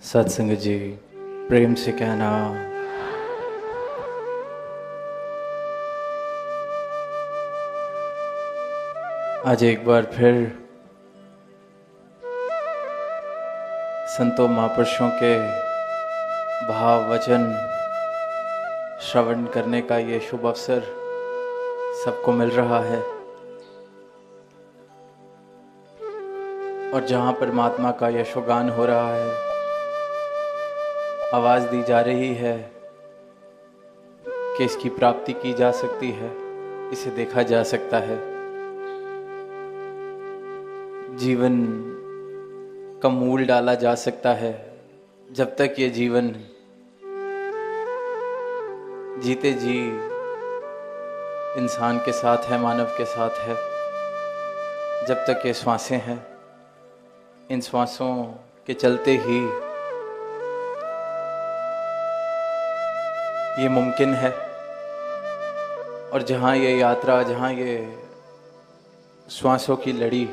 सत्संग जी, प्रेम से कहना आज एक बार फिर संतों महापुरुषों के भाव वचन श्रवण करने का ये शुभ अवसर सबको मिल रहा है और जहाँ परमात्मा का यशोगान हो रहा है, आवाज़ दी जा रही है कि इसकी प्राप्ति की जा सकती है, इसे देखा जा सकता है। जीवन का मूल डाला जा सकता है जब तक ये जीवन जीते जी इंसान के साथ है, मानव के साथ है। जब तक ये श्वासें हैं, इन श्वासों के चलते ही ये मुमकिन है। और जहाँ ये यात्रा, जहाँ ये श्वासों की लड़ी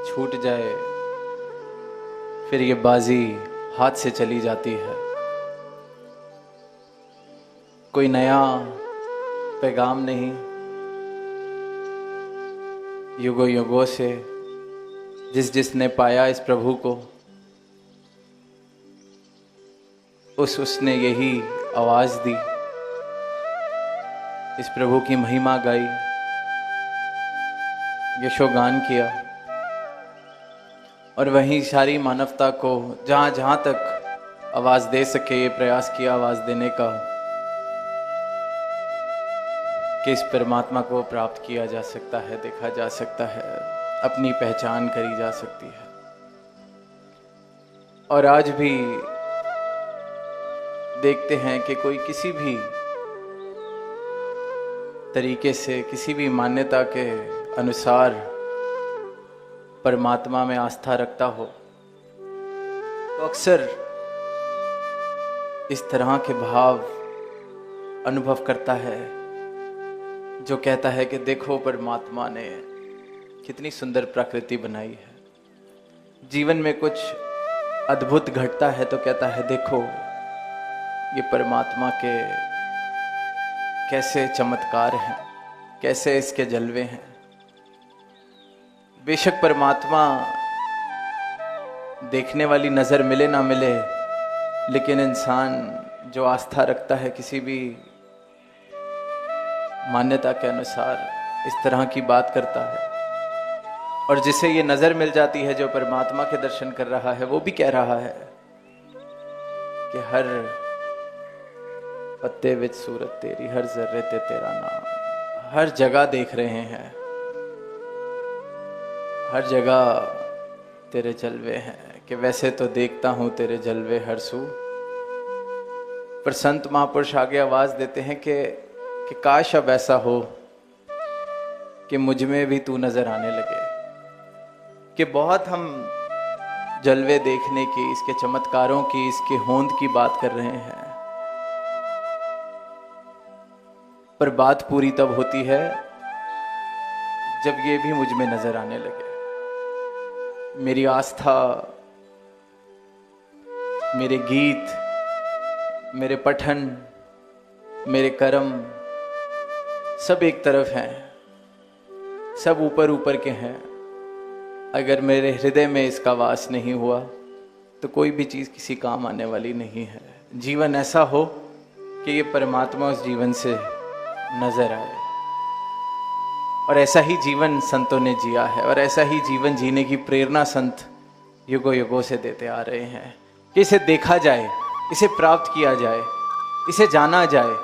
छूट जाए, फिर ये बाजी हाथ से चली जाती है। कोई नया पैगाम नहीं, युगों युगों से जिसने पाया इस प्रभु को, उसने यही आवाज दी, इस प्रभु की महिमा गाई, यशोगान किया और वहीं सारी मानवता को जहां जहां तक आवाज दे सके ये प्रयास किया आवाज देने का कि इस परमात्मा को प्राप्त किया जा सकता है, देखा जा सकता है, अपनी पहचान करी जा सकती है। और आज भी देखते हैं कि कोई किसी भी तरीके से, किसी भी मान्यता के अनुसार परमात्मा में आस्था रखता हो तो अक्सर इस तरह के भाव अनुभव करता है जो कहता है कि देखो परमात्मा ने कितनी सुंदर प्रकृति बनाई है। जीवन में कुछ अद्भुत घटता है तो कहता है देखो ये परमात्मा के कैसे चमत्कार हैं, कैसे इसके जलवे हैं। बेशक परमात्मा देखने वाली नज़र मिले ना मिले, लेकिन इंसान जो आस्था रखता है किसी भी मान्यता के अनुसार इस तरह की बात करता है, और जिसे ये नज़र मिल जाती है जो परमात्मा के दर्शन कर रहा है, वो भी कह रहा है कि हर पत्ते विच सूरत तेरी, हर जर्रे ते तेरा नाम। हर जगह देख रहे हैं, हर जगह तेरे जलवे हैं कि वैसे तो देखता हूं तेरे जलवे हर सू। पर संत महापुरुष आगे आवाज देते हैं कि काश अब ऐसा हो कि मुझ में भी तू नजर आने लगे। कि बहुत हम जलवे देखने की, इसके चमत्कारों की, इसके होंद की बात कर रहे हैं, पर बात पूरी तब होती है जब ये भी मुझ में नजर आने लगे। मेरी आस्था, मेरे गीत, मेरे पठन, मेरे कर्म सब एक तरफ हैं, सब ऊपर ऊपर के हैं। अगर मेरे हृदय में इसका वास नहीं हुआ तो कोई भी चीज़ किसी काम आने वाली नहीं है। जीवन ऐसा हो कि ये परमात्मा उस जीवन से नजर आए। और ऐसा ही जीवन संतों ने जिया है, और ऐसा ही जीवन जीने की प्रेरणा संत युगों युगों से देते आ रहे हैं कि इसे देखा जाए, इसे प्राप्त किया जाए, इसे जाना जाए,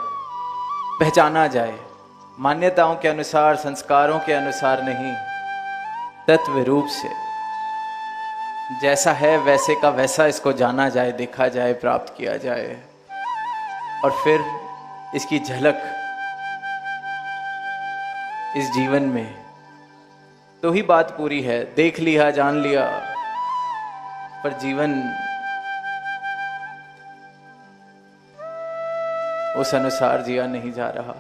पहचाना जाए। मान्यताओं के अनुसार, संस्कारों के अनुसार नहीं, तत्व रूप से जैसा है वैसे का वैसा इसको जाना जाए, देखा जाए, प्राप्त किया जाए। और फिर इसकी झलक इस जीवन में तो ही बात पूरी है। देख लिया, जान लिया, पर जीवन उस अनुसार जिया नहीं जा रहा।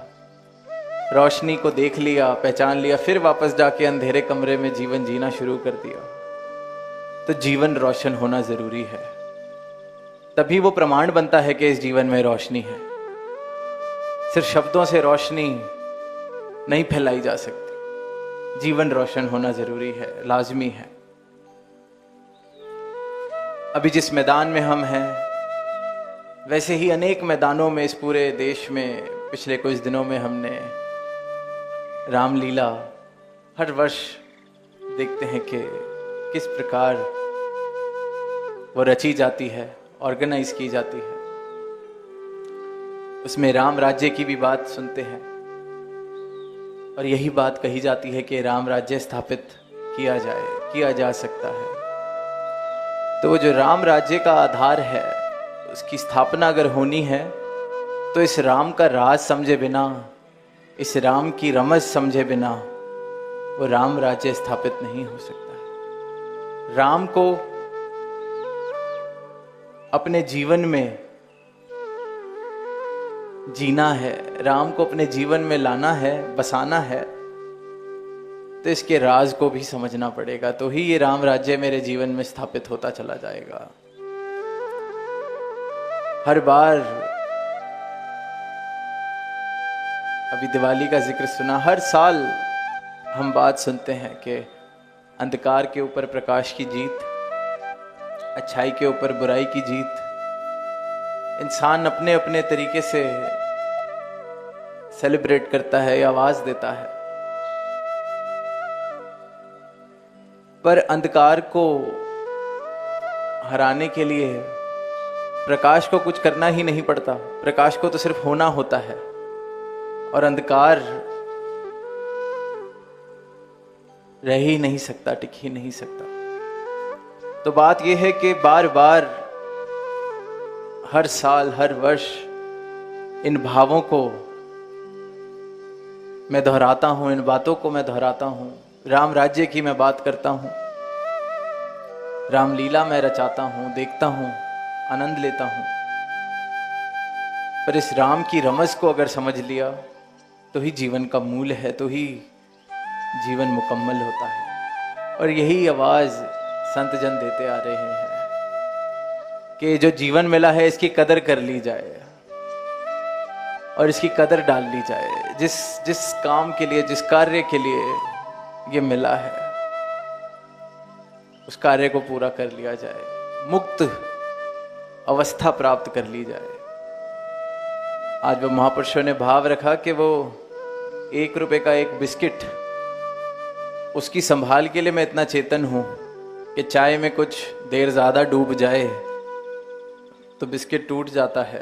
रोशनी को देख लिया, पहचान लिया, फिर वापस जाके अंधेरे कमरे में जीवन जीना शुरू कर दिया। तो जीवन रोशन होना जरूरी है। तभी वो प्रमाण बनता है कि इस जीवन में रोशनी है। सिर्फ शब्दों से रोशनी नहीं फैलाई जा सकती, जीवन रोशन होना जरूरी है, लाजमी है। अभी जिस मैदान में हम हैं, वैसे ही अनेक मैदानों में इस पूरे देश में पिछले कुछ दिनों में हमने रामलीला हर वर्ष देखते हैं कि किस प्रकार वो रची जाती है, ऑर्गेनाइज की जाती है। उसमें राम राज्य की भी बात सुनते हैं और यही बात कही जाती है कि राम राज्य स्थापित किया जा सकता है। तो वो जो राम राज्य का आधार है, उसकी स्थापना अगर होनी है तो इस राम का राज समझे बिना, इस राम की रमज समझे बिना वो राम राज्य स्थापित नहीं हो सकता है। राम को अपने जीवन में जीना है, राम को अपने जीवन में लाना है, बसाना है, तो इसके राज को भी समझना पड़ेगा। तो ही ये राम राज्य मेरे जीवन में स्थापित होता चला जाएगा। हर बार अभी दिवाली का जिक्र सुना, हर साल हम बात सुनते हैं कि अंधकार के ऊपर प्रकाश की जीत, अच्छाई के ऊपर बुराई की जीत। इंसान अपने अपने तरीके से सेलिब्रेट करता है या आवाज देता है, पर अंधकार को हराने के लिए प्रकाश को कुछ करना ही नहीं पड़ता। प्रकाश को तो सिर्फ होना होता है और अंधकार रह ही नहीं सकता, टिक ही नहीं सकता। तो बात यह है कि बार बार, हर साल, हर वर्ष इन भावों को मैं दोहराता हूं, इन बातों को मैं दोहराता हूं। राम राज्य की मैं बात करता हूं, रामलीला मैं रचाता हूं, देखता हूं, आनंद लेता हूं। पर इस राम की रमज को अगर समझ लिया तो ही जीवन का मूल है, तो ही जीवन मुकम्मल होता है। और यही आवाज संत जन देते आ रहे हैं कि जो जीवन मिला है इसकी कदर कर ली जाए और इसकी कदर डाल ली जाए। जिस काम के लिए, जिस कार्य के लिए ये मिला है, उस कार्य को पूरा कर लिया जाए, मुक्त अवस्था प्राप्त कर ली जाए। आज वो महापुरुषों ने भाव रखा कि वो 1 रुपए का एक बिस्किट, उसकी संभाल के लिए मैं इतना चेतन हूं कि चाय में कुछ देर ज्यादा डूब जाए तो बिस्किट टूट जाता है,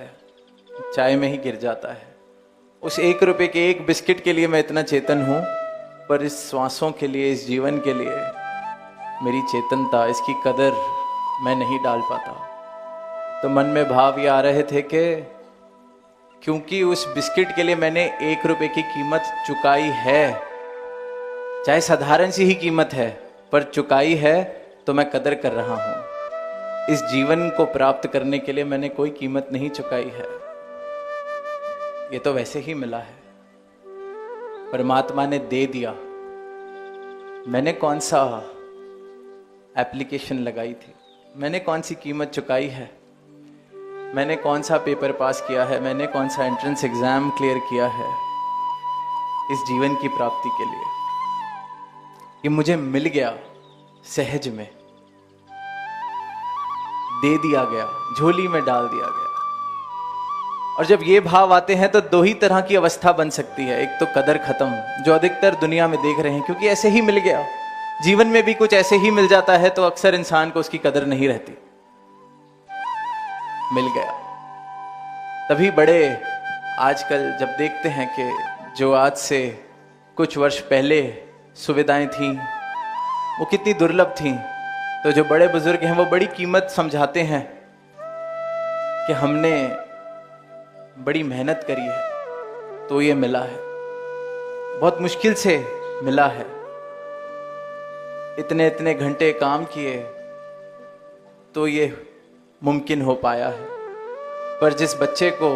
चाय में ही गिर जाता है। उस 1 रुपए के एक बिस्किट के लिए मैं इतना चेतन हूं, पर इस श्वासों के लिए, इस जीवन के लिए मेरी चेतनता, इसकी कदर मैं नहीं डाल पाता। तो मन में भाव ये आ रहे थे कि क्योंकि उस बिस्किट के लिए मैंने 1 रुपए की कीमत चुकाई है, चाहे साधारण सी ही कीमत है, पर चुकाई है, तो मैं कदर कर रहा हूं। इस जीवन को प्राप्त करने के लिए मैंने कोई कीमत नहीं चुकाई है, ये तो वैसे ही मिला है, परमात्मा ने दे दिया। मैंने कौन सा एप्लीकेशन लगाई थी, मैंने कौन सी कीमत चुकाई है, मैंने कौन सा पेपर पास किया है, मैंने कौन सा एंट्रेंस एग्जाम क्लियर किया है इस जीवन की प्राप्ति के लिए। ये मुझे मिल गया, सहज में दे दिया गया, झोली में डाल दिया गया। और जब ये भाव आते हैं तो 2 ही तरह की अवस्था बन सकती है। एक तो कदर खत्म, जो अधिकतर दुनिया में देख रहे हैं, क्योंकि ऐसे ही मिल गया। जीवन में भी कुछ ऐसे ही मिल जाता है तो अक्सर इंसान को उसकी कदर नहीं रहती। मिल गया। तभी बड़े आजकल जब देखते हैं कि जो आज से कुछ वर्ष पहले सुविधाएं थीं वो कितनी दुर्लभ थीं, तो जो बड़े बुजुर्ग हैं वो बड़ी कीमत समझाते हैं कि हमने बड़ी मेहनत करी है तो ये मिला है, बहुत मुश्किल से मिला है, इतने इतने घंटे काम किए तो ये मुमकिन हो पाया है। पर जिस बच्चे को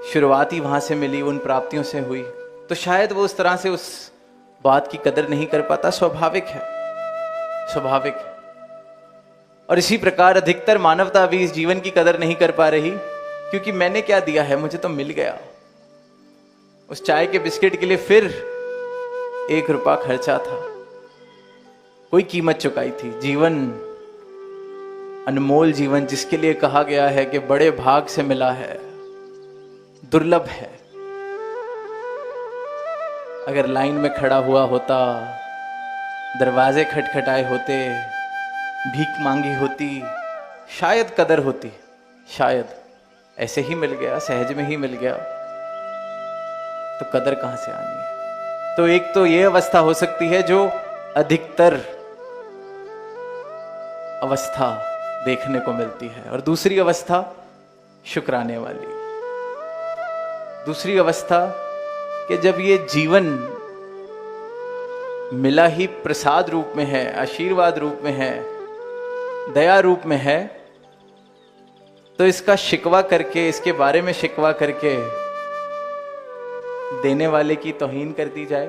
शुरुआत ही वहां से मिली, उन प्राप्तियों से हुई, तो शायद वो उस तरह से उस बात की कदर नहीं कर पाता। स्वाभाविक है, स्वाभाविक है। और इसी प्रकार अधिकतर मानवता भी इस जीवन की कदर नहीं कर पा रही, क्योंकि मैंने क्या दिया है, मुझे तो मिल गया। उस चाय के बिस्किट के लिए फिर 1 रुपया खर्चा था, कोई कीमत चुकाई थी। जीवन, अनमोल जीवन, जिसके लिए कहा गया है कि बड़े भाग से मिला है, दुर्लभ है। अगर लाइन में खड़ा हुआ होता, दरवाजे खटखटाए होते, भीख मांगी होती, शायद कदर होती। शायद ऐसे ही मिल गया, सहज में ही मिल गया, तो कदर कहां से आनी है। तो एक तो ये अवस्था हो सकती है जो अधिकतर अवस्था देखने को मिलती है, और दूसरी अवस्था शुक्राने वाली। दूसरी अवस्था कि जब ये जीवन मिला ही प्रसाद रूप में है, आशीर्वाद रूप में है, दया रूप में है, तो इसका शिकवा करके, इसके बारे में शिकवा करके देने वाले की तौहीन कर दी जाए।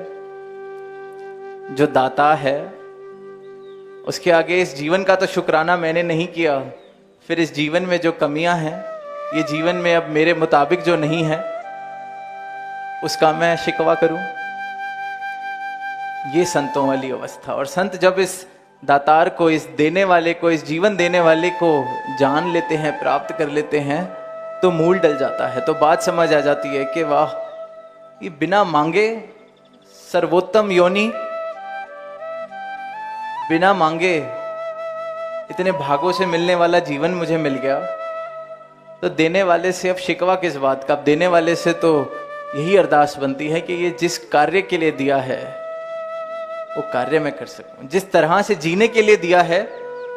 जो दाता है उसके आगे इस जीवन का तो शुक्राना मैंने नहीं किया, फिर इस जीवन में जो कमियां हैं, ये जीवन में अब मेरे मुताबिक जो नहीं है, उसका मैं शिकवा करूं। ये संतों वाली अवस्था। और संत जब इस दातार को, इस देने वाले को, इस जीवन देने वाले को जान लेते हैं, प्राप्त कर लेते हैं, तो मूल डल जाता है। तो बात समझ आ जाती है कि वाह, ये बिना मांगे सर्वोत्तम योनि, बिना मांगे इतने भागों से मिलने वाला जीवन मुझे मिल गया। तो देने वाले से अब शिकवा किस बात का। अब देने वाले से तो यही अरदास बनती है कि ये जिस कार्य के लिए दिया है वो कार्य मैं कर सकूं, जिस तरह से जीने के लिए दिया है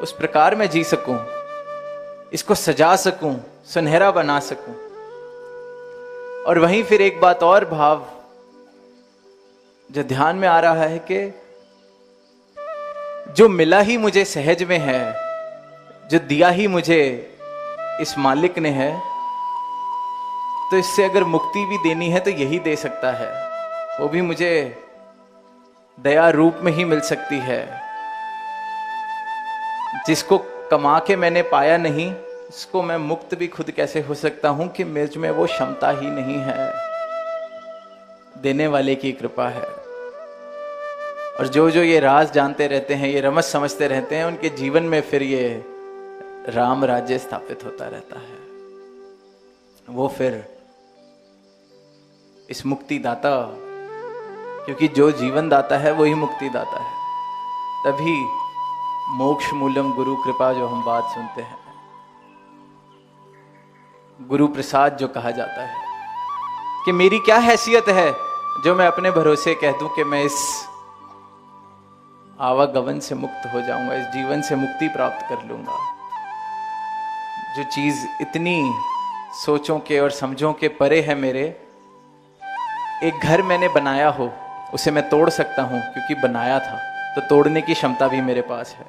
उस प्रकार मैं जी सकूं, इसको सजा सकूं, सुनहरा बना सकूं। और वहीं फिर एक बात और भाव जो ध्यान में आ रहा है कि जो मिला ही मुझे सहज में है, जो दिया ही मुझे इस मालिक ने है, तो इससे अगर मुक्ति भी देनी है तो यही दे सकता है। वो भी मुझे दया रूप में ही मिल सकती है। जिसको कमा के मैंने पाया नहीं, उसको मैं मुक्त भी खुद कैसे हो सकता हूं कि मुझ में वो क्षमता ही नहीं है। देने वाले की कृपा है। और जो जो ये राज जानते रहते हैं, ये रमज समझते रहते हैं, उनके जीवन में फिर ये राम राज्य स्थापित होता रहता है। वो फिर इस मुक्ति दाता, क्योंकि जो जीवन दाता है वही मुक्ति दाता है, तभी मोक्ष मूलम गुरु कृपा जो हम बात सुनते हैं, गुरु प्रसाद जो कहा जाता है, कि मेरी क्या हैसियत है जो मैं अपने भरोसे कह दूं कि मैं इस आवागमन से मुक्त हो जाऊंगा, इस जीवन से मुक्ति प्राप्त कर लूंगा। जो चीज इतनी सोचों के और समझों के परे है मेरे, एक घर मैंने बनाया हो उसे मैं तोड़ सकता हूं क्योंकि बनाया था, तो तोड़ने की क्षमता भी मेरे पास है।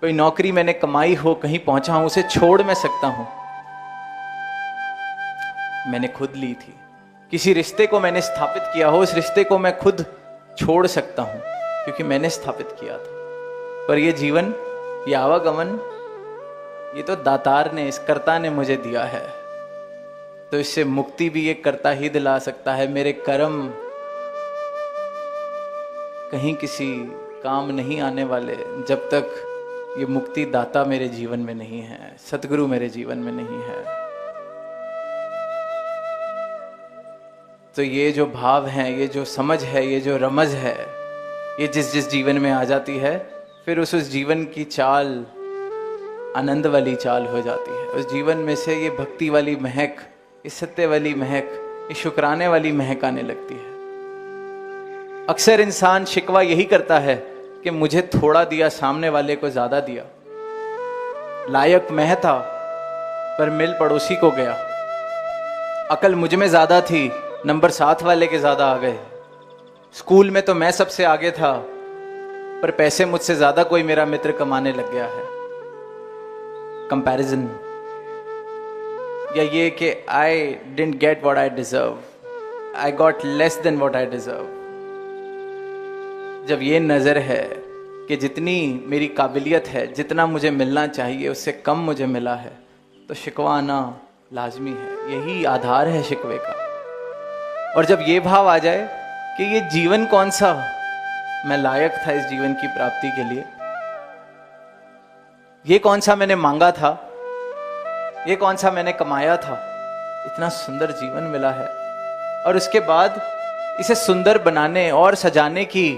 कोई नौकरी मैंने कमाई हो, कहीं पहुंचा हूं, उसे छोड़ मैं सकता हूं, मैंने खुद ली थी। किसी रिश्ते को मैंने स्थापित किया हो, उस रिश्ते को मैं खुद छोड़ सकता हूं क्योंकि मैंने स्थापित किया था। पर ये जीवन, ये आवागमन, ये तो दातार ने, इस कर्ता ने मुझे दिया है, तो इससे मुक्ति भी ये कर्ता ही दिला सकता है। मेरे कर्म कहीं किसी काम नहीं आने वाले जब तक ये मुक्ति दाता मेरे जीवन में नहीं है, सतगुरु मेरे जीवन में नहीं है। तो ये जो भाव हैं, ये जो समझ है, ये जो रमज है, ये जिस जिस जीवन में आ जाती है, फिर उस जीवन की चाल आनंद वाली चाल हो जाती है। उस जीवन में से ये भक्ति वाली महक, ये सत्य वाली महक, ये शुक्राने वाली महक आने लगती है। अक्सर इंसान शिकवा यही करता है कि मुझे थोड़ा दिया, सामने वाले को ज्यादा दिया। लायक मैं था पर मिल पड़ोसी को गया। अकल मुझ में ज्यादा थी, नंबर 7 वाले के ज्यादा आ गए। स्कूल में तो मैं सबसे आगे था, पर पैसे मुझसे ज्यादा कोई मेरा मित्र कमाने लग गया है। कंपैरिजन, या ये कि I didn't get what I deserve, I got less than what I deserve. जब ये नजर है कि जितनी मेरी काबिलियत है, जितना मुझे मिलना चाहिए उससे कम मुझे मिला है, तो शिकवा आना लाजमी है। यही आधार है शिकवे का। और जब ये भाव आ जाए कि ये जीवन कौन सा मैं लायक था इस जीवन की प्राप्ति के लिए, ये कौन सा मैंने मांगा था, ये कौन सा मैंने कमाया था, इतना सुंदर जीवन मिला है, और उसके बाद इसे सुंदर बनाने और सजाने की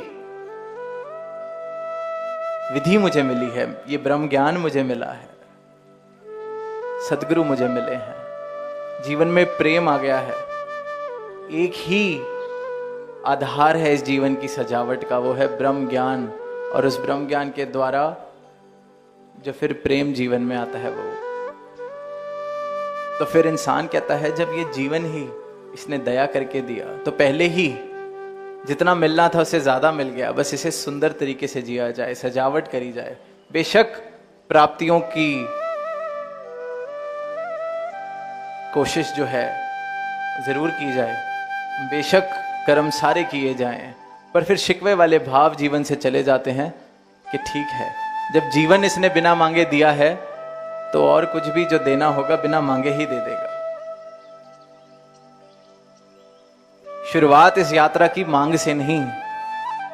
विधि मुझे मिली है, ये ब्रह्म ज्ञान मुझे मिला है, सद्गुरु मुझे मिले हैं, जीवन में प्रेम आ गया है। एक ही आधार है इस जीवन की सजावट का, वो है ब्रह्म ज्ञान। और उस ब्रह्म ज्ञान के द्वारा जो फिर प्रेम जीवन में आता है, वो तो फिर इंसान कहता है जब ये जीवन ही इसने दया करके दिया, तो पहले ही जितना मिलना था उससे ज्यादा मिल गया, बस इसे सुंदर तरीके से जिया जाए, सजावट करी जाए। बेशक प्राप्तियों की कोशिश जो है जरूर की जाए, बेशक कर्म सारे किए जाएं, पर फिर शिकवे वाले भाव जीवन से चले जाते हैं कि ठीक है, जब जीवन इसने बिना मांगे दिया है तो और कुछ भी जो देना होगा बिना मांगे ही दे देगा। शुरुआत इस यात्रा की मांग से नहीं,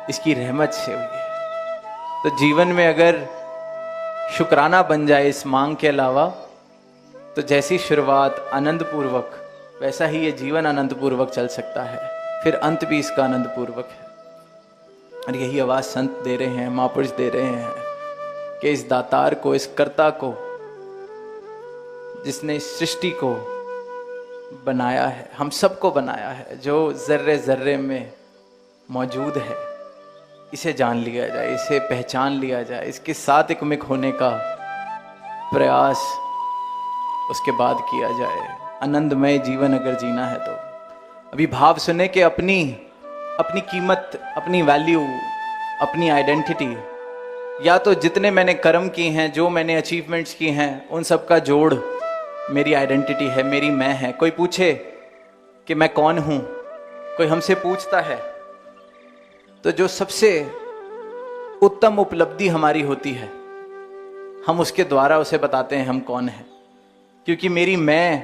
इसकी रहमत से हुई है। तो जीवन में अगर शुक्राना बन जाए इस मांग के अलावा, तो जैसी शुरुआत आनंद पूर्वक, वैसा ही ये जीवन आनंद पूर्वक चल सकता है, फिर अंत भी इसका आनंद पूर्वक है। और यही आवाज संत दे रहे हैं, महापुरुष दे रहे हैं कि इस दातार को, इस कर्ता को, जिसने इस सृष्टि को बनाया है, हम सबको बनाया है, जो जर्रे जर्रे में मौजूद है, इसे जान लिया जाए, इसे पहचान लिया जाए, इसके साथ एकमिक होने का प्रयास उसके बाद किया जाए। आनंदमय जीवन अगर जीना है तो अभी भाव सुने कि अपनी कीमत, अपनी वैल्यू, अपनी आइडेंटिटी, या तो जितने मैंने कर्म किए हैं, जो मैंने अचीवमेंट्स की हैं, उन सब का जोड़ मेरी आइडेंटिटी है, मेरी मैं है। कोई पूछे कि मैं कौन हूं, कोई हमसे पूछता है, तो जो सबसे उत्तम उपलब्धि हमारी होती है, हम उसके द्वारा उसे बताते हैं हम कौन हैं, क्योंकि मेरी मैं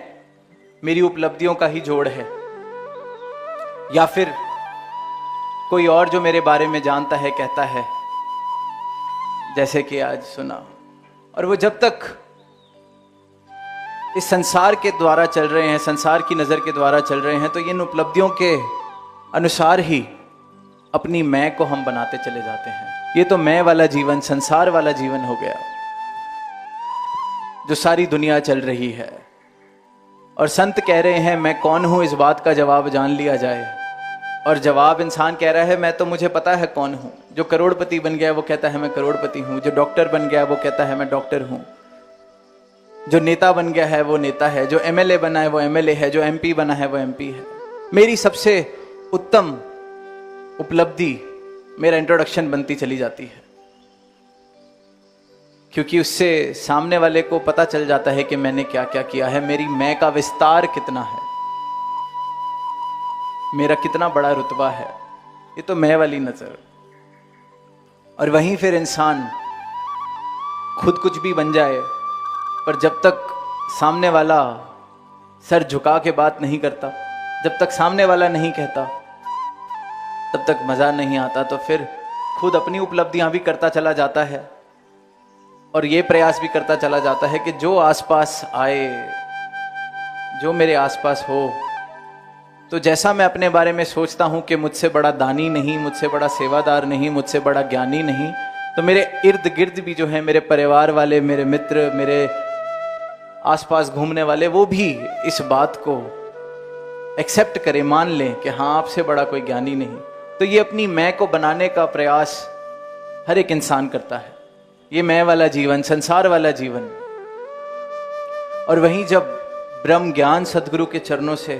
मेरी उपलब्धियों का ही जोड़ है। या फिर कोई और जो मेरे बारे में जानता है कहता है, जैसे कि आज सुना, और वो जब तक इस संसार के द्वारा चल रहे हैं, संसार की नजर के द्वारा चल रहे हैं, तो इन उपलब्धियों के अनुसार ही अपनी मैं को हम बनाते चले जाते हैं। ये तो मैं वाला जीवन, संसार वाला जीवन हो गया जो सारी दुनिया चल रही है। और संत कह रहे हैं मैं कौन हूं, इस बात का जवाब जान लिया जाए। और जवाब इंसान कह रहा है मैं तो, मुझे पता है कौन हूं। जो करोड़पति बन गया वो कहता है मैं करोड़पति हूं, जो डॉक्टर बन गया वो कहता है मैं डॉक्टर हूं, जो नेता बन गया है वो नेता है, जो एमएलए बना है वो एमएलए है, जो एमपी बना है वो एमपी है। मेरी सबसे उत्तम उपलब्धि मेरा इंट्रोडक्शन बनती चली जाती है, क्योंकि उससे सामने वाले को पता चल जाता है कि मैंने क्या क्या किया है, मेरी मैं का विस्तार कितना है, मेरा कितना बड़ा रुतबा है। ये तो मैं वाली नजर। और वहीं फिर इंसान खुद कुछ भी बन जाए, पर जब तक सामने वाला सर झुका के बात नहीं करता, जब तक सामने वाला नहीं कहता, तब तक मजा नहीं आता। तो फिर खुद अपनी उपलब्धियां भी करता चला जाता है, और ये प्रयास भी करता चला जाता है कि जो आसपास आए, जो मेरे आसपास हो, तो जैसा मैं अपने बारे में सोचता हूं कि मुझसे बड़ा दानी नहीं, मुझसे बड़ा सेवादार नहीं, मुझसे बड़ा ज्ञानी नहीं, तो मेरे इर्द गिर्द भी जो है, मेरे परिवार वाले, मेरे मित्र, मेरे आसपास घूमने वाले, वो भी इस बात को एक्सेप्ट करें, मान लें कि हाँ आपसे बड़ा कोई ज्ञानी नहीं। तो ये अपनी मैं को बनाने का प्रयास हर एक इंसान करता है, ये मैं वाला जीवन, संसार वाला जीवन। और वहीं जब ब्रह्म ज्ञान सदगुरु के चरणों से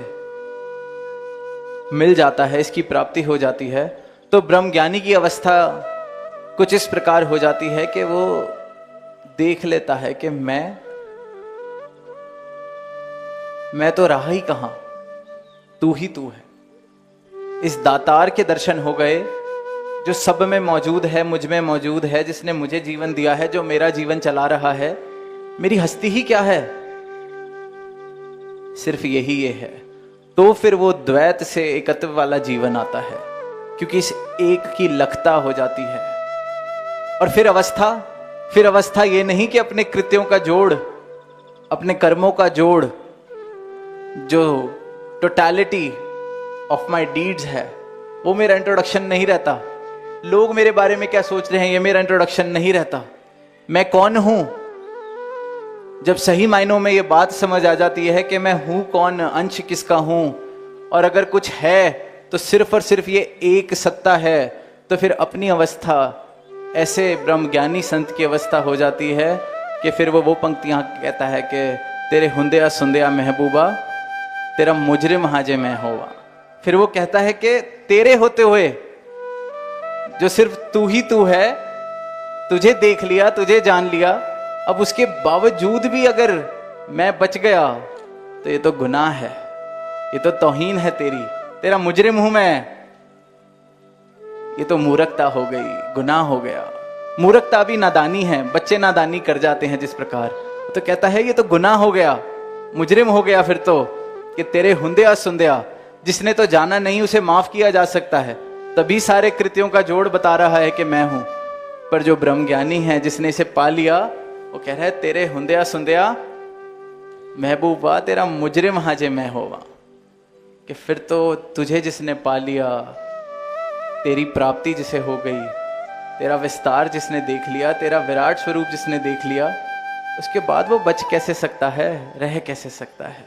मिल जाता है, इसकी प्राप्ति हो जाती है, तो ब्रह्म ज्ञानी की अवस्था कुछ इस प्रकार हो जाती है कि वो देख लेता है कि मैं तो रहा ही कहां, तू ही तू है। इस दातार के दर्शन हो गए जो सब में मौजूद है, मुझ में मौजूद है, जिसने मुझे जीवन दिया है, जो मेरा जीवन चला रहा है, मेरी हस्ती ही क्या है? सिर्फ यही ये है। तो फिर वो द्वैत से एकत्व वाला जीवन आता है, क्योंकि इस एक की लखता हो जाती है। और फिर अवस्था ये नहीं कि अपने कृत्यों का जोड़, अपने कर्मों का जोड़, जो टोटलिटी ऑफ माई डीड्स है, वो मेरा इंट्रोडक्शन नहीं रहता। लोग मेरे बारे में क्या सोच रहे हैं, ये मेरा इंट्रोडक्शन नहीं रहता। मैं कौन हूं? जब सही मायनों में ये बात समझ आ जाती है कि मैं हूं कौन, अंश किसका हूं, और अगर कुछ है तो सिर्फ और सिर्फ ये एक सत्ता है, तो फिर अपनी अवस्था ऐसे ब्रह्मज्ञानी संत की अवस्था हो जाती है कि फिर वो पंक्तियां कहता है कि तेरे हुंदिया सुंदिया महबूबा, तेरा मुजरिम हाजे मैं होवा। फिर वो कहता है कि तेरे होते हुए, जो सिर्फ तू ही तू है, तुझे देख लिया, तुझे जान लिया, अब उसके बावजूद भी अगर मैं बच गया तो ये तो गुनाह है, ये तो तौहीन है तेरी, तेरा मुजरिम हूं मैं। ये तो मूर्खता हो गई, गुनाह हो गया। मूर्खता भी नादानी है, बच्चे नादानी कर जाते हैं जिस प्रकार, तो कहता है ये तो गुनाह हो गया, मुजरिम हो गया फिर तो, कि तेरे हुंदिया सुंदिया, जिसने तो जाना नहीं उसे माफ किया जा सकता है, तभी सारे कृत्यों का जोड़ बता रहा है कि मैं हूं। पर जो ब्रह्मज्ञानी है, जिसने इसे पा लिया, वो कह रहा है तेरे हुंदिया सुंदिया महबूबा, तेरा मुजरिम हाजे मैं होवा। कि फिर तो तुझे जिसने पा लिया, तेरी प्राप्ति जिसे हो गई, तेरा विस्तार जिसने देख लिया, तेरा विराट स्वरूप जिसने देख लिया, उसके बाद वो बच कैसे सकता है, रह कैसे सकता है?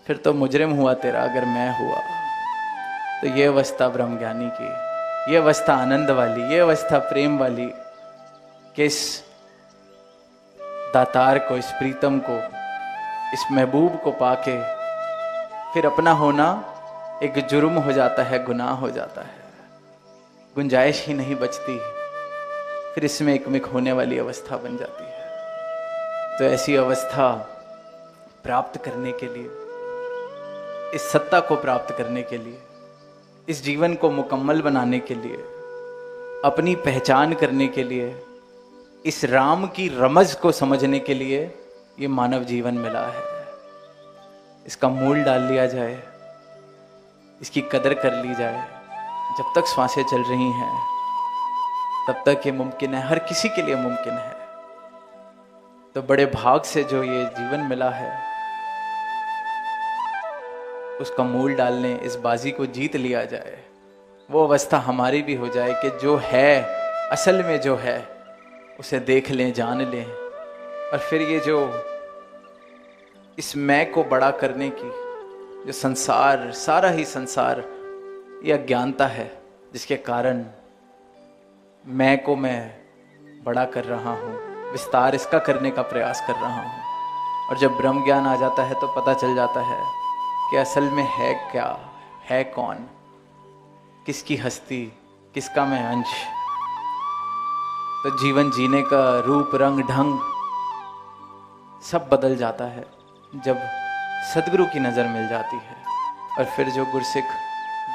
फिर तो मुजरिम हुआ तेरा अगर मैं हुआ। तो ये अवस्था ब्रह्मज्ञानी की, ये अवस्था आनंद वाली, ये अवस्था प्रेम वाली, कि इस दातार को, इस प्रीतम को, इस महबूब को पाके फिर अपना होना एक जुर्म हो जाता है, गुनाह हो जाता है, गुंजाइश ही नहीं बचती, फिर इसमें एकमिक होने वाली अवस्था बन जाती है। तो ऐसी अवस्था प्राप्त करने के लिए, इस सत्ता को प्राप्त करने के लिए, इस जीवन को मुकम्मल बनाने के लिए, अपनी पहचान करने के लिए, इस राम की रमज को समझने के लिए ये मानव जीवन मिला है। इसका मूल डाल लिया जाए, इसकी कदर कर ली जाए। जब तक श्वासें चल रही हैं तब तक ये मुमकिन है, हर किसी के लिए मुमकिन है। तो बड़े भाग से जो ये जीवन मिला है, उसका मूल डालने, इस बाजी को जीत लिया जाए। वो अवस्था हमारी भी हो जाए कि जो है, असल में जो है, उसे देख लें, जान लें। और फिर ये जो इस मैं को बड़ा करने की जो संसार, सारा ही संसार ये अज्ञानता है, जिसके कारण मैं को मैं बड़ा कर रहा हूँ, विस्तार इसका करने का प्रयास कर रहा हूँ। और जब ब्रह्म ज्ञान आ जाता है तो पता चल जाता है कि असल में है क्या, है कौन, किसकी हस्ती, किसका मैं अंश। तो जीवन जीने का रूप, रंग, ढंग सब बदल जाता है जब सदगुरु की नज़र मिल जाती है। और फिर जो गुरसिख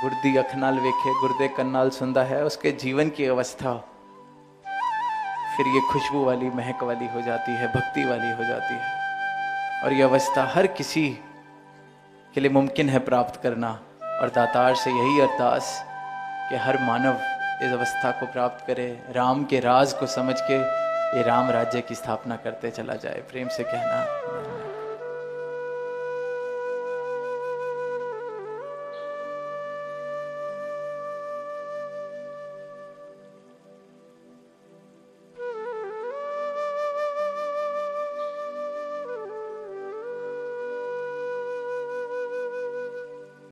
गुरदी अखनाल वेखे गुरदे कन्नाल सुनता है, उसके जीवन की अवस्था फिर ये खुशबू वाली, महक वाली हो जाती है, भक्ति वाली हो जाती है। और ये अवस्था हर किसी के लिए मुमकिन है प्राप्त करना। और दातार से यही अरदास कि हर मानव इस अवस्था को प्राप्त करे, राम के राज को समझ के ये राम राज्य की स्थापना करते चला जाए। प्रेम से कहना